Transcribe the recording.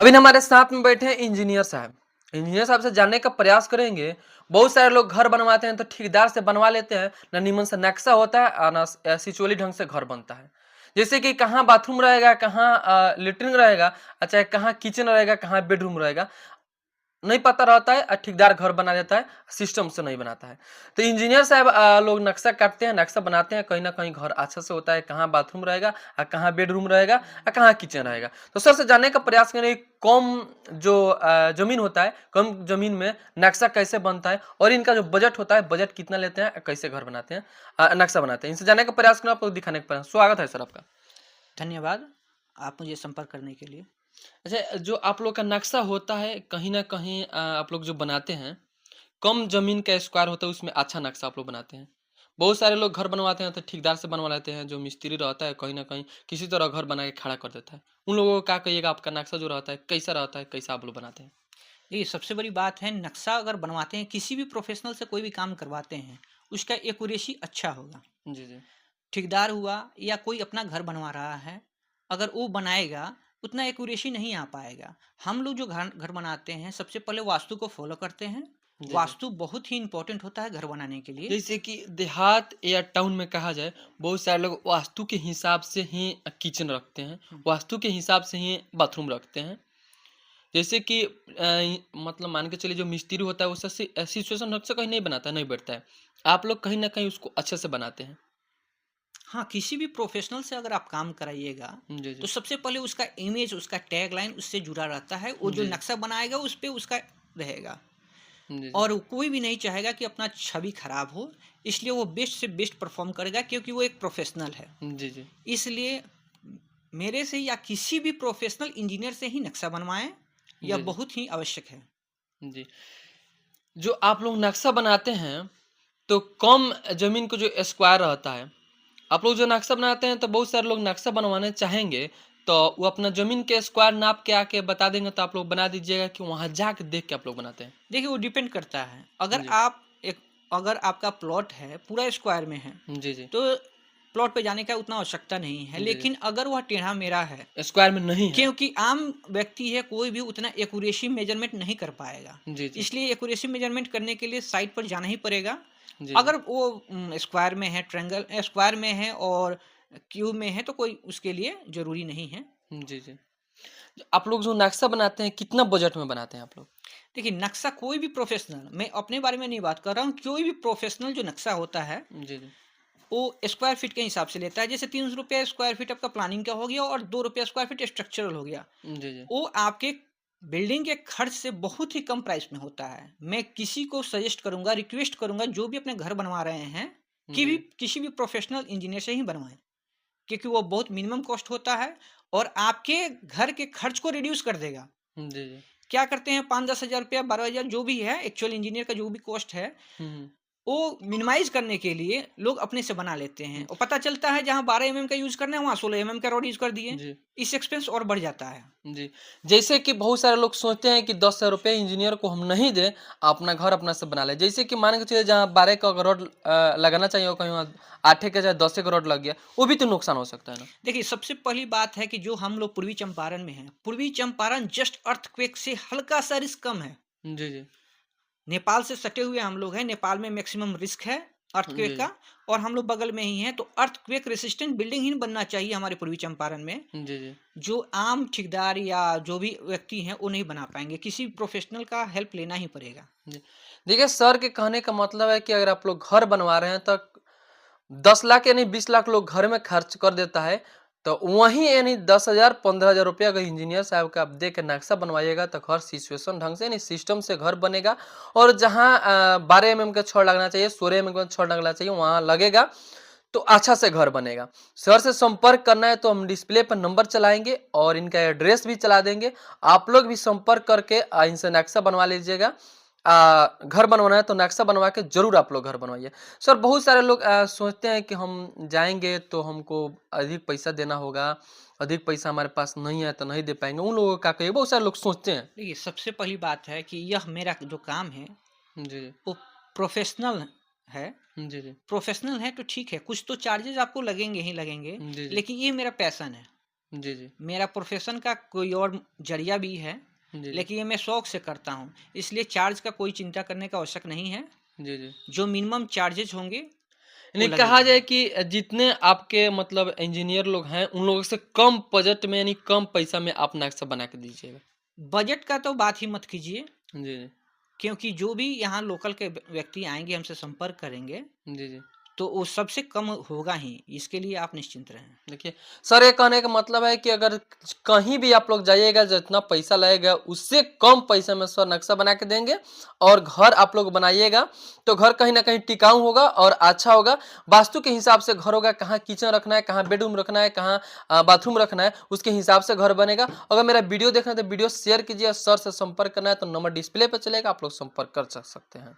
अभी ना हमारे साथ में बैठे हैं इंजीनियर साहब। इंजीनियर साहब से जानने का प्रयास करेंगे। बहुत सारे लोग घर बनवाते हैं तो ठेकेदार से बनवा लेते हैं, ना नीमन से नक्शा होता है और ना सिचुअली ढंग से घर बनता है। जैसे कि कहाँ बाथरूम रहेगा, कहाँ लेटरिन रहेगा, चाहे कहाँ किचन रहेगा, कहाँ बेडरूम रहेगा, नहीं पता रहता है। ठेकेदार घर बना देता है, सिस्टम से नहीं बनाता है। तो इंजीनियर साहब लोग नक्शा काटते हैं, नक्शा बनाते हैं, कहीं ना कहीं घर अच्छा से होता है, कहाँ बाथरूम रहेगा, कहाँ बेडरूम रहेगा, कहाँ किचन रहेगा। तो सर से जानने का प्रयास करें, कम जो जमीन होता है, कम जमीन में नक्शा कैसे बनता है और इनका जो बजट होता है, बजट कितना लेते हैं, कैसे घर बनाते हैं, नक्शा बनाते हैं। इनसे जानने का प्रयास करें, आपको दिखाने का प्रयास। स्वागत है सर आपका। धन्यवाद आप मुझे संपर्क करने के लिए। अच्छा, जो आप लोग का नक्शा होता है, कहीं न कहीं आप लोग जो बनाते हैं, कम ज़मीन का स्क्वायर होता है, उसमें अच्छा नक्शा आप लोग बनाते हैं। बहुत सारे लोग घर बनवाते हैं तो ठेकेदार से बनवा लेते हैं, जो मिस्त्री रहता है कहीं न कहीं किसी तरह घर बना के खड़ा कर देता है। उन लोगों को क्या कहिएगा, आपका नक्शा जो रहता है, कैसा रहता है, कैसा आप लोग बनाते हैं? देखिए, सबसे बड़ी बात है, नक्शा अगर बनवाते हैं, किसी भी प्रोफेशनल से कोई भी काम करवाते हैं, उसका एक्यूरेसी अच्छा होगा। जी, जी। ठेकेदार हुआ या कोई अपना घर बनवा रहा है, अगर वो बनाएगा उतना एक्यूरेसी नहीं आ पाएगा। हम लोग जो घर घर बनाते हैं, सबसे पहले वास्तु को फॉलो करते हैं। जी, जी। वास्तु बहुत ही इंपॉर्टेंट होता है घर बनाने के लिए। जैसे कि देहात या टाउन में कहा जाए, बहुत सारे लोग वास्तु के हिसाब से ही किचन रखते हैं, हम्म, वास्तु के हिसाब से ही बाथरूम रखते हैं। जैसे कि मतलब मान के चलिए, जो मिस्त्री होता है वो सिचुएशन ढंग से कहीं नहीं बनाता है, नहीं बैठता है। आप लोग कहीं न कहीं उसको अच्छे से बनाते हैं। हाँ, किसी भी प्रोफेशनल से अगर आप काम कराइएगा, जी, तो जी। सबसे पहले उसका इमेज, उसका टैगलाइन उससे जुड़ा रहता है। वो जो जी, जी। नक्शा बनाएगा उस पे उसका रहेगा। जी, जी। और कोई भी नहीं चाहेगा कि अपना छवि खराब हो, इसलिए वो बेस्ट से बेस्ट परफॉर्म करेगा, क्योंकि वो एक प्रोफेशनल है। जी, जी। इसलिए मेरे से या किसी भी प्रोफेशनल इंजीनियर से ही नक्शा बनवाएं, यह जी, जी। बहुत ही आवश्यक है। जी। जो आप लोग नक्शा बनाते हैं, तो कम ज़मीन को जो स्क्वायर रहता है, आप लोग जो नक्शा बनाते हैं तो बहुत सारे लोग नक्शा बनवाने चाहेंगे, तो वो अपना ज़मीन के स्क्वायर नाप के आके बता देंगे, तो आप लोग बना दीजिएगा कि वहाँ जाके देख के आप लोग बनाते हैं? देखिए, वो डिपेंड करता है। जी। अगर आपका प्लॉट है पूरा स्क्वायर में है, जी, जी। तो प्लॉट पे जाने का उतना आवश्यकता नहीं है। जी, जी। लेकिन अगर वह टेढ़ा मेढ़ा है, स्क्वायर में नहीं है। क्योंकि आम व्यक्ति है, कोई भी उतना एक्यूरेसी मेजरमेंट नहीं कर पाएगा। जी, जी। इसलिए एक्यूरेसी मेजरमेंट करने के लिए साइट पर जाना ही पड़ेगा। जी, जी। अगर वो स्क्वायर में है, ट्रायंगल स्क्वायर में है और क्यूब में है, तो कोई उसके लिए ज़रूरी नहीं है। जी, जी। आप लोग जो नक्शा बनाते हैं, कितना बजट में बनाते हैं आप लोग? देखिए, नक्शा कोई भी प्रोफ़ेशनल, मैं अपने बारे में नहीं बात कर रहा हूँ, कोई भी प्रोफ़ेशनल जो नक्शा होता है, जी, जी। वो स्क्वायर फीट के हिसाब से लेता है। जैसे ₹300 स्क्वायर फीट आपका प्लानिंग का हो गया और ₹2 स्क्वायर फीट स्ट्रक्चरल हो गया। जी, जी। वो आपके बिल्डिंग के खर्च से बहुत ही कम प्राइस में होता है। मैं किसी को सजेस्ट करूँगा, रिक्वेस्ट करूँगा, जो भी अपने घर बनवा रहे हैं, कि भी जी। किसी भी प्रोफ़ेशनल इंजीनियर से ही बनवाएँ। क्योंकि वो बहुत मिनिमम कॉस्ट होता है और आपके घर के खर्च को रिड्यूस कर देगा। जी, जी। क्या करते हैं, 5-10 हज़ार रुपया, 12,000 जो भी है, एक्चुअल इंजीनियर का जो भी कॉस्ट है, हुँ, हुँ। वो मिनिमाइज़ करने के लिए लोग अपने से बना लेते हैं हुँ। और पता चलता है जहाँ 12 एमएम का यूज़ करना है, वहाँ 16 एमएम का रॉड यूज़ कर दिए। जी। इससे एक्सपेंस और बढ़ जाता है। जी। जैसे कि बहुत सारे लोग सोचते हैं कि ₹10,000 इंजीनियर को हम नहीं दें, अपना घर अपना से बना लें। जैसे कि मान के चलिए, जहाँ 12 का अगर रॉड लगाना चाहिए, और कहीं वहाँ 8 का या 10 का रॉड लग गया, वो भी तो नुकसान हो सकता है ना? देखिए, सबसे पहली बात है कि जो हम लोग पूर्वी चंपारण में हैं, पूर्वी चंपारण जस्ट अर्थक्वेक से हल्का-सा रिस्क कम है। जी, जी। नेपाल से सटे हुए हम लोग हैं, नेपाल में मैक्सिमम रिस्क है जी, अर्थक्वेक जी। का, और हम लोग बगल में ही हैं, तो अर्थक्वेक रेसिस्टेंट बिल्डिंग ही बनना चाहिए हमारे पूर्वी चंपारण में। जी, जी। जो आम ठेकेदार या जो भी व्यक्ति हैं, वो नहीं बना पाएँगे, किसी प्रोफ़ेशनल का हेल्प लेना ही पड़ेगा। जी। देखिए, सर के कहने का मतलब है कि अगर आप लोग घर बनवा रहे हैं, तो 10 लाख यानी 20 लाख लोग घर में खर्च कर देता है, तो वहीं यानी 10,000 15,000 रुपये अगर इंजीनियर साहब का आप दे के नक्शा बनवाइएगा, तो घर सिचुएशन ढंग से यानी सिस्टम से घर बनेगा। और जहाँ 12 एमएम का छड़ लगना चाहिए, 16 एमएम का छड़ लगना चाहिए, वहाँ लगेगा, तो अच्छा से घर बनेगा। सर से संपर्क करना है तो हम डिस्प्ले पर नंबर चलाएँगे और इनका एड्रेस भी चला देंगे। आप लोग भी संपर्क करके इनसे नक्शा बनवा लीजिएगा। घर बनवाना है तो नक्शा बनवा के ज़रूर आप लोग घर बनवाइए। सर, बहुत सारे लोग सोचते हैं कि हम जाएँगे तो हमको अधिक पैसा देना होगा, अधिक पैसा हमारे पास नहीं है तो नहीं दे पाएँगे। उन लोगों को क्या कहिए? बहुत सारे लोग सोचते हैं। देखिए, सबसे पहली बात है कि यह मेरा जो काम है, जी, जी। वो प्रोफ़ेशनल है। जी, जी। प्रोफ़ेशनल है तो ठीक है, कुछ तो चार्जेज़ आपको लगेंगे ही लगेंगे, जी, जी। लेकिन ये मेरा पैशन है। जी, जी। मेरा प्रोफ़ेशन का कोई और ज़रिया भी है, जी, जी। लेकिन ये मैं शौक से करता हूँ। इसलिए चार्ज का कोई चिंता करने का आवश्यक नहीं है। जी, जी। जो मिनिमम चार्जेज़ होंगे, वो यानी लगे कहा जाए रहेंगे। कि जितने आपके मतलब इंजीनियर लोग हैं, उन लोगों से कम बजट में यानी कम पैसा में आप नक्शा बना के दीजिएगा। बजट का तो बात ही मत कीजिए, जी, जी। क्योंकि जो भी यहाँ लोकल के व्यक्ति आएँगे, हमसे संपर्क करेंगे, जी, जी। तो वो सबसे कम होगा ही। इसके लिए आप निश्चिंत रहें। देखिए, सर ये कहने का मतलब है कि अगर कहीं भी आप लोग जाइएगा जितना पैसा लगेगा उससे कम पैसे में सर नक्शा बना के देंगे और घर आप लोग बनाइएगा तो घर कहीं न कहीं टिकाऊ होगा और अच्छा होगा। वास्तु के हिसाब से घर होगा, कहाँ किचन रखना है, कहाँ बेडरूम रखना है, कहाँ बाथरूम रखना है, उसके हिसाब से घर बनेगा। अगर मेरा वीडियो देखना है तो वीडियो शेयर कीजिए, सर से संपर्क करना है तो नंबर डिस्प्ले पे चलेगा, आप लोग संपर्क कर सकते हैं।